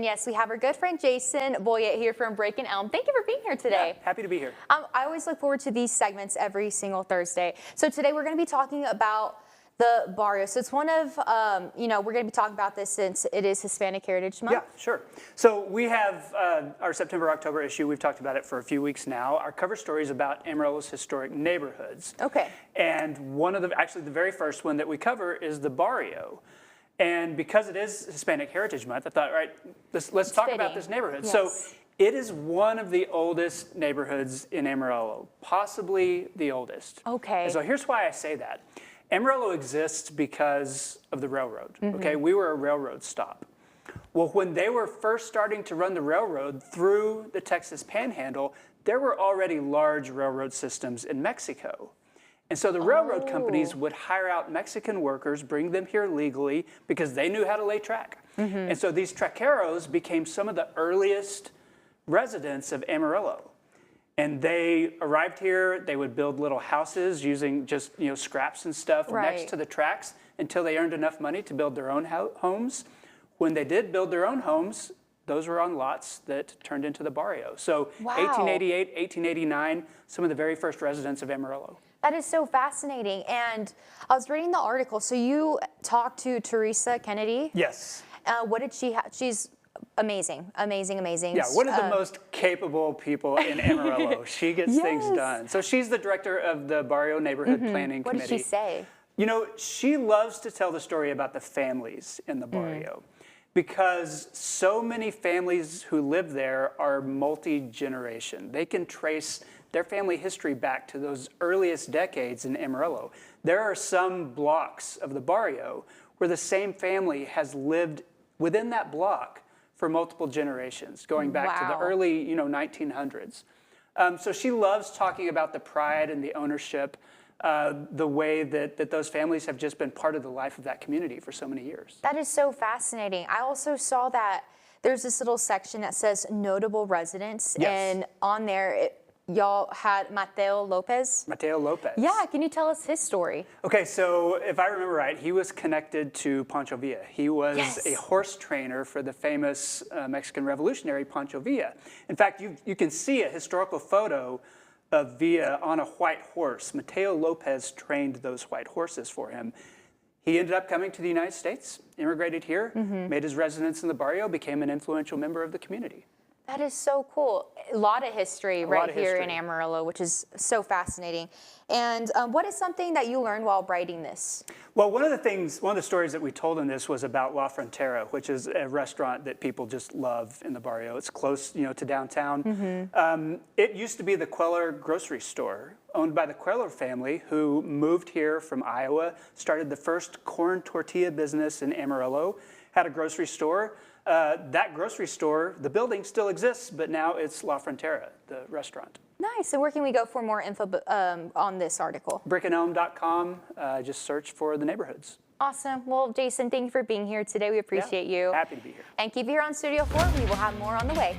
Yes, we have our good friend Jason Boyett here from Brick Elm. Thank you for being here today. Yeah, happy to be here. I always look forward to these segments every single Thursday. So today we're going to be talking about the barrio. So it's one of, we're going to be talking about this since it is Hispanic Heritage Month. Yeah, sure. So we have our September-October issue. We've talked about it for a few weeks now. Our cover story is about Amarillo's historic neighborhoods. Okay. And one of actually the very first one that we cover is the barrio. And because it is Hispanic Heritage Month, I thought, all right, let's talk about this neighborhood. Yes. So it is one of the oldest neighborhoods in Amarillo, possibly the oldest. Okay. And so here's why I say that. Amarillo exists because of the railroad, okay? We were a railroad stop. Well, when they were first starting to run the railroad through the Texas Panhandle, there were already large railroad systems in Mexico. And so the railroad companies would hire out Mexican workers, bring them here legally because they knew how to lay track. And so these traqueros became some of the earliest residents of Amarillo. And they arrived here, they would build little houses using just scraps and stuff next to the tracks until they earned enough money to build their own homes. When they did build their own homes, those were on lots that turned into the barrio. So 1888, 1889, some of the very first residents of Amarillo. That is so fascinating. And I was reading the article. So you talked to Teresa Kennedy. Yes. What did she have? She's amazing, amazing, amazing. Yeah, one of the most capable people in Amarillo. She gets things done. So she's the director of the Barrio Neighborhood Planning Committee. What did she say? You know, she loves to tell the story about the families in the barrio because so many families who live there are multi-generation. They can trace their family history back to those earliest decades in Amarillo. There are some blocks of the barrio where the same family has lived within that block for multiple generations, going back to the early 1900s. So she loves talking about the pride and the ownership, the way that those families have just been part of the life of that community for so many years. That is so fascinating. I also saw that there's this little section that says notable residents, and on there, y'all had Mateo Lopez. Mateo Lopez. Yeah, can you tell us his story? Okay, so if I remember right, he was connected to Pancho Villa. He was a horse trainer for the famous Mexican revolutionary Pancho Villa. In fact, you can see a historical photo of Villa on a white horse. Mateo Lopez trained those white horses for him. He ended up coming to the United States, immigrated here, made his residence in the barrio, became an influential member of the community. That is so cool. A lot of history right here in Amarillo, which is so fascinating. And what is something that you learned while writing this? Well, one of the stories that we told in this was about La Frontera, which is a restaurant that people just love in the barrio. It's close, to downtown. It used to be the Queller grocery store, owned by the Queller family, who moved here from Iowa, started the first corn tortilla business in Amarillo, had a grocery store. That grocery store, the building still exists, but now it's La Frontera, the restaurant. Nice. So where can we go for more info on this article? Brickandelm.com. Just search for the neighborhoods. Awesome. Well, Jason, thank you for being here today. We appreciate you. Happy to be here. And keep it here on Studio 4. We will have more on the way.